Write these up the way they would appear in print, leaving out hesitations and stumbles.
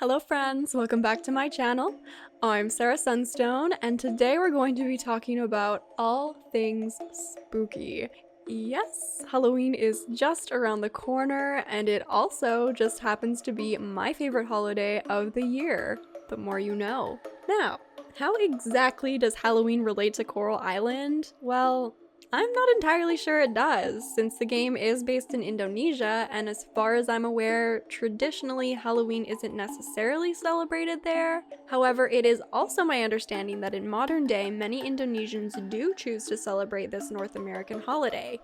Hello friends, welcome back to my channel. I'm Sarah Sunstone, and today we're going to be talking about all things spooky. Yes, Halloween is just around the corner, and it also just happens to be my favorite holiday of the year. The more you know. Now, how exactly does Halloween relate to Coral Island? Well, I'm not entirely sure it does, since the game is based in Indonesia, and as far as I'm aware, traditionally Halloween isn't necessarily celebrated there. However, it is also my understanding that in modern day, many Indonesians do choose to celebrate this North American holiday.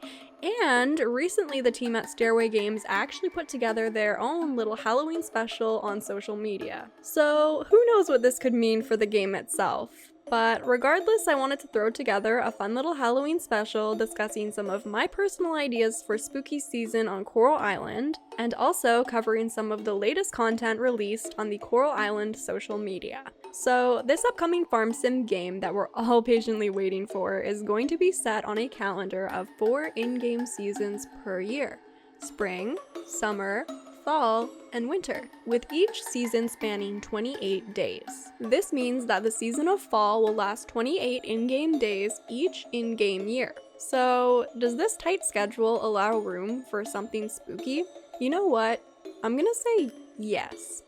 And recently, the team at Stairway Games actually put together their own little Halloween special on social media. So, who knows what this could mean for the game itself? But regardless, I wanted to throw together a fun little Halloween special discussing some of my personal ideas for spooky season on Coral Island, and also covering some of the latest content released on the Coral Island social media. So this upcoming farm sim game that we're all patiently waiting for is going to be set on a calendar of 4 in-game seasons per year: spring, summer, fall, and winter, with each season spanning 28 days. This means that the season of fall will last 28 in-game days each in-game year. So, does this tight schedule allow room for something spooky? You know what? I'm gonna say yes.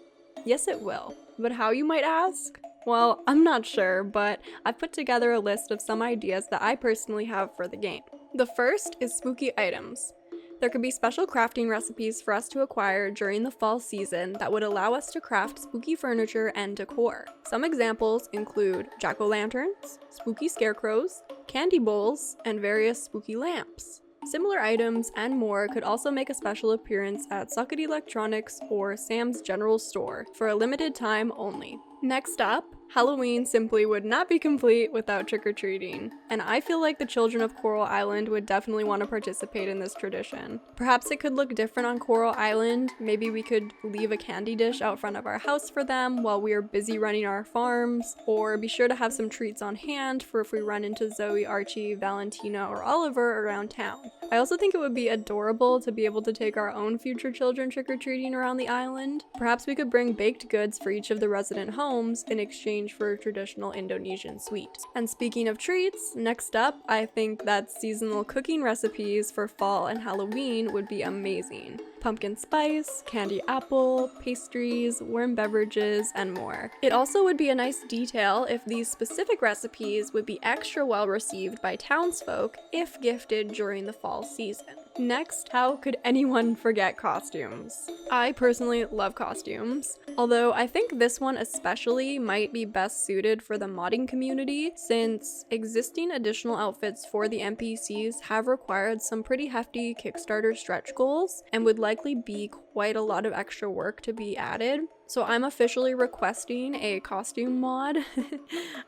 Yes, it will. But how, you might ask? Well, I'm not sure, but I've put together a list of some ideas that I personally have for the game. The first is spooky items. There could be special crafting recipes for us to acquire during the fall season that would allow us to craft spooky furniture and decor. Some examples include jack-o'-lanterns, spooky scarecrows, candy bowls, and various spooky lamps. Similar items and more could also make a special appearance at Socket Electronics or Sam's General Store for a limited time only. Next up, Halloween simply would not be complete without trick-or-treating, and I feel like the children of Coral Island would definitely want to participate in this tradition. Perhaps it could look different on Coral Island. Maybe we could leave a candy dish out front of our house for them while we are busy running our farms, or be sure to have some treats on hand for if we run into Zoe, Archie, Valentina, or Oliver around town. I also think it would be adorable to be able to take our own future children trick-or-treating around the island. Perhaps we could bring baked goods for each of the resident homes in exchange for a traditional Indonesian sweet. And speaking of treats, next up, I think that seasonal cooking recipes for fall and Halloween would be amazing. Pumpkin spice, candy apple, pastries, warm beverages, and more. It also would be a nice detail if these specific recipes would be extra well received by townsfolk if gifted during the fall season. Next, how could anyone forget costumes? I personally love costumes, although I think this one especially might be best suited for the modding community, since existing additional outfits for the NPCs have required some pretty hefty Kickstarter stretch goals and would likely be quite a lot of extra work to be added. So I'm officially requesting a costume mod.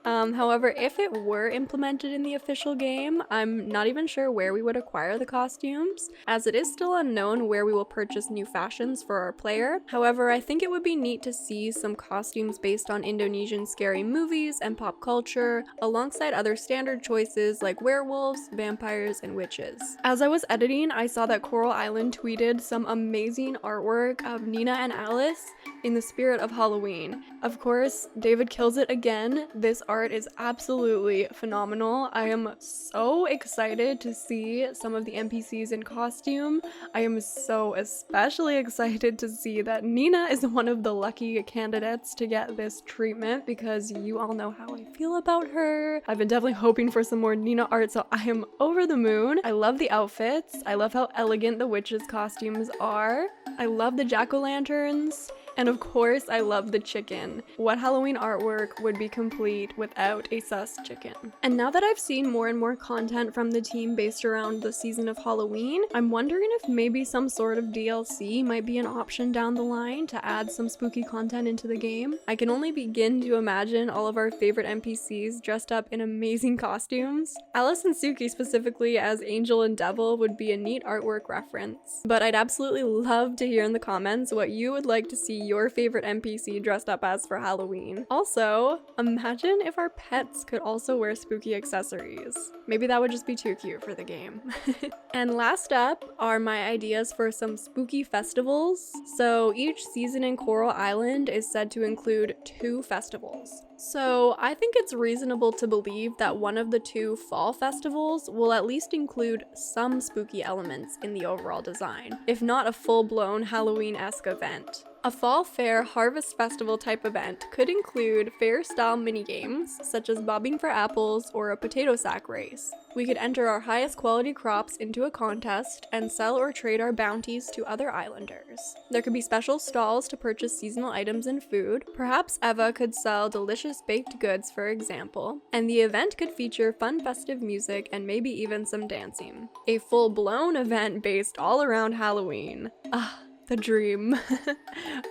However, if it were implemented in the official game, I'm not even sure where we would acquire the costumes, as it is still unknown where we will purchase new fashions for our player. However, I think it would be neat to see some costumes based on Indonesian scary movies and pop culture, alongside other standard choices like werewolves, vampires, and witches. As I was editing, I saw that Coral Island tweeted some amazing artwork of Nina and Alice in the spirit of Halloween. Of course, David kills it again. This art is absolutely phenomenal. I am so excited to see some of the NPCs in costume. I am so especially excited to see that Nina is one of the lucky candidates to get this treatment, because you all know how I feel about her. I've been definitely hoping for some more Nina art, so I am over the moon. I love the outfits. I love how elegant the witches' costumes are. I love the jack-o'-lanterns. And of course, I love the chicken. What Halloween artwork would be complete without a sus chicken? And now that I've seen more and more content from the team based around the season of Halloween, I'm wondering if maybe some sort of DLC might be an option down the line to add some spooky content into the game. I can only begin to imagine all of our favorite NPCs dressed up in amazing costumes. Alice and Suki specifically as Angel and Devil would be a neat artwork reference. But I'd absolutely love to hear in the comments what you would like to see your favorite NPC dressed up as for Halloween. Also, imagine if our pets could also wear spooky accessories. Maybe that would just be too cute for the game. And last up are my ideas for some spooky festivals. So each season in Coral Island is said to include 2 festivals. So I think it's reasonable to believe that one of the 2 fall festivals will at least include some spooky elements in the overall design, if not a full-blown Halloween-esque event. A fall fair harvest festival type event could include fair-style minigames, such as bobbing for apples or a potato sack race. We could enter our highest quality crops into a contest and sell or trade our bounties to other islanders. There could be special stalls to purchase seasonal items and food. Perhaps Eva could sell delicious baked goods, for example, and the event could feature fun festive music and maybe even some dancing. A full-blown event based all around Halloween. The dream.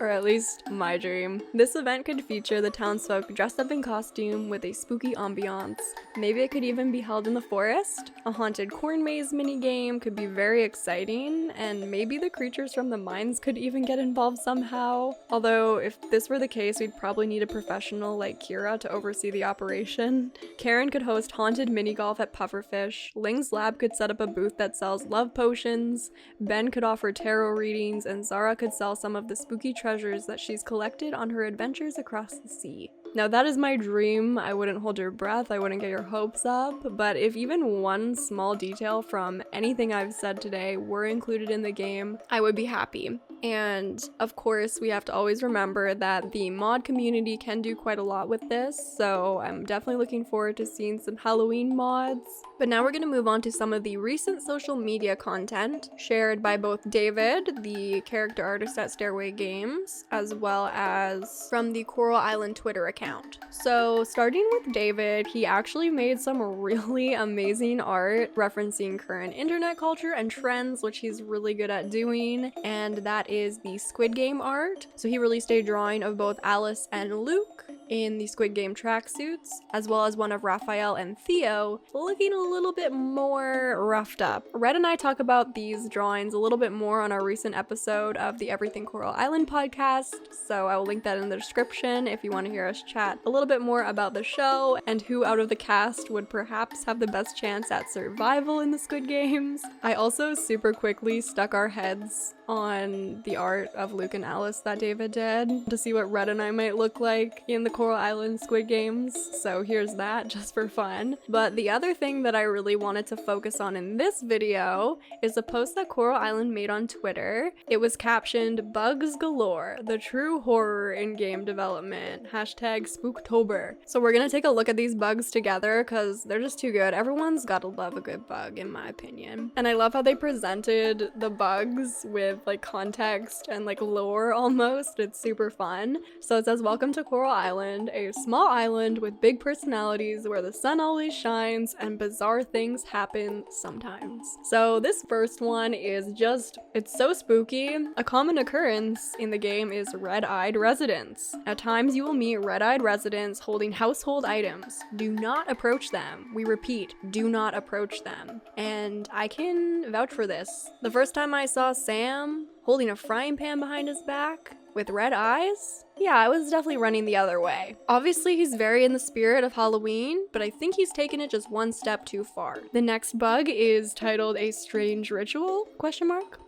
Or at least my dream. This event could feature the townsfolk dressed up in costume with a spooky ambiance. Maybe it could even be held in the forest. A haunted corn maze minigame could be very exciting, and maybe the creatures from the mines could even get involved somehow. Although, if this were the case, we'd probably need a professional like Kira to oversee the operation. Karen could host haunted mini golf at Pufferfish. Ling's Lab could set up a booth that sells love potions. Ben could offer tarot readings, and Zara could sell some of the spooky treasures that she's collected on her adventures across the sea. Now that is my dream. I wouldn't hold your breath, I wouldn't get your hopes up, but if even one small detail from anything I've said today were included in the game, I would be happy. And of course, we have to always remember that the mod community can do quite a lot with this, so I'm definitely looking forward to seeing some Halloween mods. But now we're going to move on to some of the recent social media content shared by both David, the character artist at Stairway Games, as well as from the Coral Island Twitter account. So starting with David, he actually made some really amazing art referencing current internet culture and trends, which he's really good at doing, and that is the Squid Game art. So he released a drawing of both Alice and Luke in the Squid Game tracksuits, as well as one of Raphael and Theo looking a little bit more roughed up. Red and I talk about these drawings a little bit more on our recent episode of the Everything Coral Island podcast, so I will link that in the description if you want to hear us chat a little bit more about the show and who out of the cast would perhaps have the best chance at survival in the Squid Games. I also super quickly stuck our heads on the art of Luke and Alice that David did to see what Red and I might look like in the Coral Island Squid Games, so here's that just for fun. But the other thing that I really wanted to focus on in this video is a post that Coral Island made on Twitter. It was captioned, "Bugs galore, the true horror in game development, #Spooktober." So we're gonna take a look at these bugs together because they're just too good. Everyone's gotta love a good bug in my opinion. And I love how they presented the bugs with like context and like lore almost. It's super fun. So it says, "Welcome to Coral Island, a small island with big personalities where the sun always shines and bizarre things happen sometimes." So this first one is just, it's so spooky. A common occurrence in the game is red-eyed residents. At times you will meet red-eyed residents holding household items. Do not approach them. We repeat, do not approach them. And I can vouch for this. The first time I saw Sam holding a frying pan behind his back with red eyes, yeah, I was definitely running the other way. Obviously, he's very in the spirit of Halloween, but I think he's taken it just one step too far. The next bug is titled "A Strange Ritual?" ?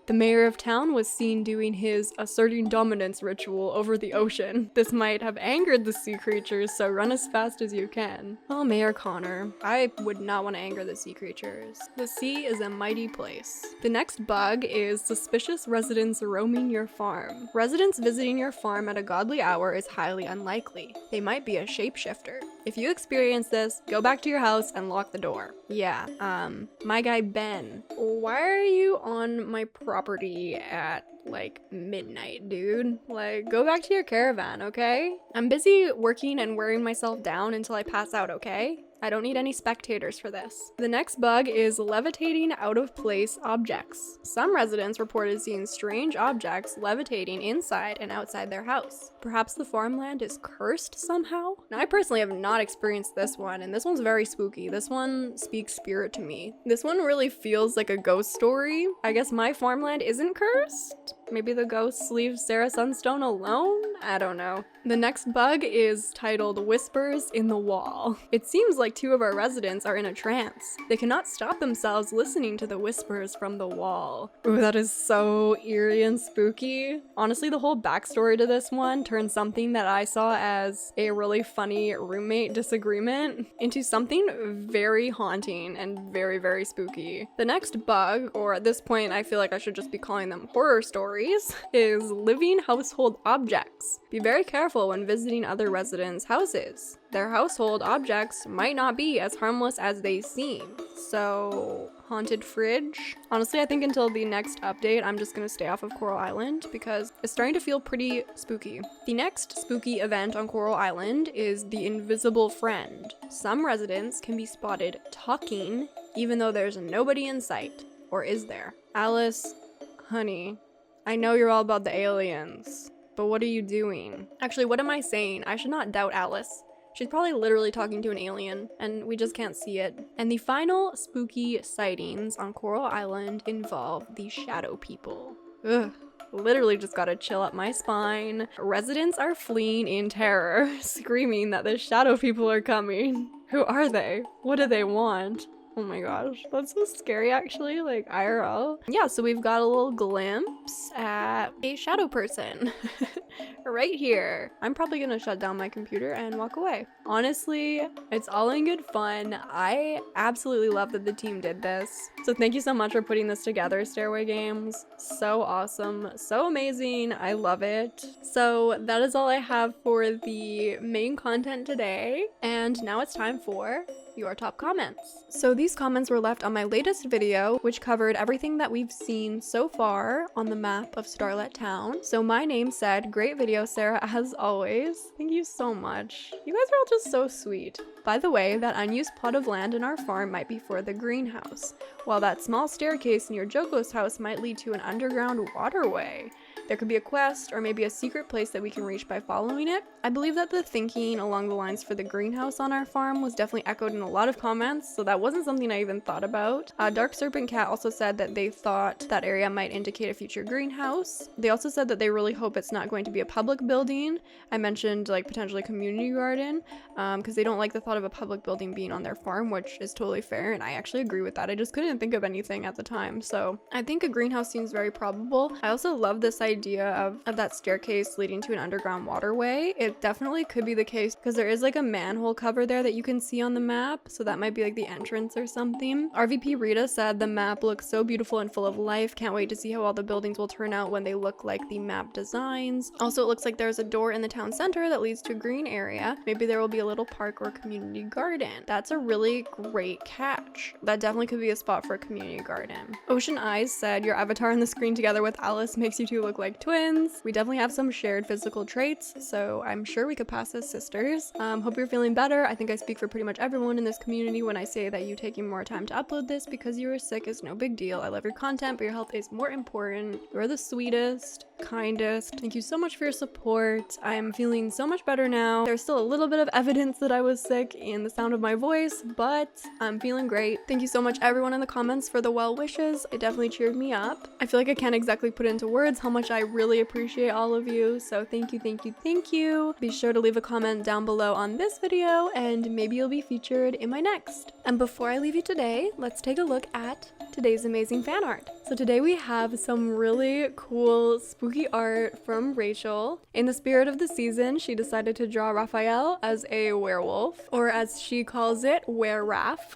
The mayor of town was seen doing his asserting dominance ritual over the ocean. This might have angered the sea creatures, so run as fast as you can. Oh, Mayor Connor. I would not want to anger the sea creatures. The sea is a mighty place. The next bug is suspicious residents roaming your farm. Residents visiting your farm at a godly hour is highly unlikely. They might be a shapeshifter. If you experience this, go back to your house and lock the door. Yeah, my guy Ben. Why are you on my property at like midnight, dude? Like, go back to your caravan, okay? I'm busy working and wearing myself down until I pass out, okay? I don't need any spectators for this. The next bug is levitating out of place objects. Some residents reported seeing strange objects levitating inside and outside their house. Perhaps the farmland is cursed somehow? Now, I personally have not experienced this one, and this one's very spooky. This one speaks spirit to me. This one really feels like a ghost story. I guess my farmland isn't cursed? Maybe the ghosts leave Sarah Sunstone alone? I don't know. The next bug is titled Whispers in the Wall. It seems like 2 of our residents are in a trance. They cannot stop themselves listening to the whispers from the wall. Ooh, that is so eerie and spooky. Honestly, the whole backstory to this one turned something that I saw as a really funny roommate disagreement into something very haunting and very, very spooky. The next bug, or at this point I feel like I should just be calling them horror stories, is living household objects. Be very careful when visiting other residents' houses. Their household objects might not be as harmless as they seem. So, haunted fridge? Honestly, I think until the next update, I'm just gonna stay off of Coral Island because it's starting to feel pretty spooky. The next spooky event on Coral Island is the invisible friend. Some residents can be spotted talking even though there's nobody in sight. Or is there? Alice, honey, I know you're all about the aliens, but what are you doing? Actually, what am I saying? I should not doubt Alice. She's probably literally talking to an alien, and we just can't see it. And the final spooky sightings on Coral Island involve the shadow people. Ugh. Literally just got a chill up my spine. Residents are fleeing in terror, screaming that the shadow people are coming. Who are they? What do they want? Oh my gosh, that's so scary actually, like IRL. Yeah, so we've got a little glimpse at a shadow person right here. I'm probably gonna shut down my computer and walk away. Honestly, it's all in good fun. I absolutely love that the team did this. So thank you so much for putting this together, Stairway Games. So awesome, so amazing, I love it. So that is all I have for the main content today. And now it's time for your top comments. So these comments were left on my latest video, which covered everything that we've seen so far on the map of Starlet Town. So my name said, "Great video, Sarah, as always." Thank you so much. You guys are all just so sweet. By the way, that unused plot of land in our farm might be for the greenhouse, while that small staircase near Joko's house might lead to an underground waterway. There could be a quest or maybe a secret place that we can reach by following it. I believe that the thinking along the lines for the greenhouse on our farm was definitely echoed in a lot of comments, so that wasn't something I even thought about. Dark Serpent Cat also said that they thought that area might indicate a future greenhouse. They also said that they really hope it's not going to be a public building. I mentioned like potentially community garden because they don't like the thought of a public building being on their farm, which is totally fair, and I actually agree with that. I just couldn't think of anything at the time, so I think a greenhouse seems very probable. I also love this idea of that staircase leading to an underground waterway. It definitely could be the case because there is like a manhole cover there that you can see on the map, so that might be like the entrance or something. RVP Rita said the map looks so beautiful and full of life. Can't wait to see how all the buildings will turn out when they look like the map designs. Also, it looks like there's a door in the town center that leads to a green area. Maybe there will be a little park or community garden. That's a really great catch. That definitely could be a spot for a community garden. Ocean Eyes said your avatar on the screen together with Alice makes you two look like twins. We definitely have some shared physical traits, so I'm sure we could pass as sisters. Hope you're feeling better. I think I speak for pretty much everyone in this community when I say that you taking more time to upload this because you were sick is no big deal. I love your content, but your health is more important. You're the sweetest, kindest. Thank you so much for your support. I'm feeling so much better now. There's still a little bit of evidence that I was sick in the sound of my voice, but I'm feeling great. Thank you so much everyone in the comments for the well wishes. It definitely cheered me up. I feel like I can't exactly put into words how much I really appreciate all of you, so thank you, thank you, thank you. Be sure to leave a comment down below on this video and maybe you'll be featured in my next. And before I leave you today, let's take a look at today's amazing fan art. So today we have some really cool spooky art from Rachel. In the spirit of the season, she decided to draw Raphael as a werewolf, or as she calls it, were-raff.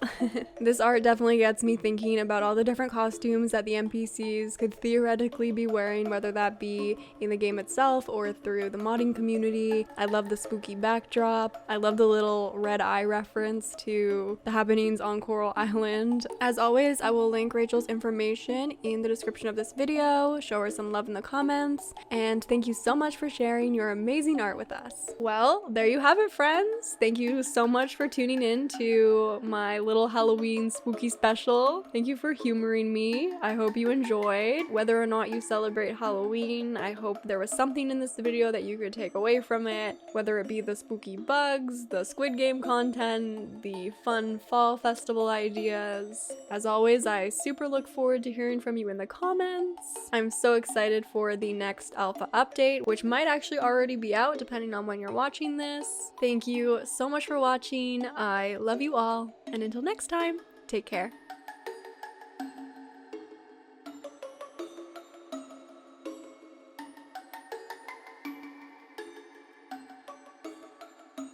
This art definitely gets me thinking about all the different costumes that the NPCs could theoretically be wearing, whether that be in the game itself or through the modding community. I love the spooky backdrop. I love the little red eye reference to the happenings on Coral Island. As always, I will link Rachel's information in the description of this video. Show her some love in the comments, and thank you so much for sharing your amazing art with us. Well, there you have it, friends. Thank you so much for tuning in to my little Halloween spooky special. Thank you for humoring me. I hope you enjoyed. Whether or not you celebrate Halloween, I hope there was something in this video that you could take away from it, whether it be the spooky bugs, the Squid Game content, the fun fall festival ideas. As always, I super look forward to hearing from from you in the comments. I'm so excited for the next alpha update, which might actually already be out depending on when you're watching this. Thank you so much for watching. I love you all, and until next time, take care.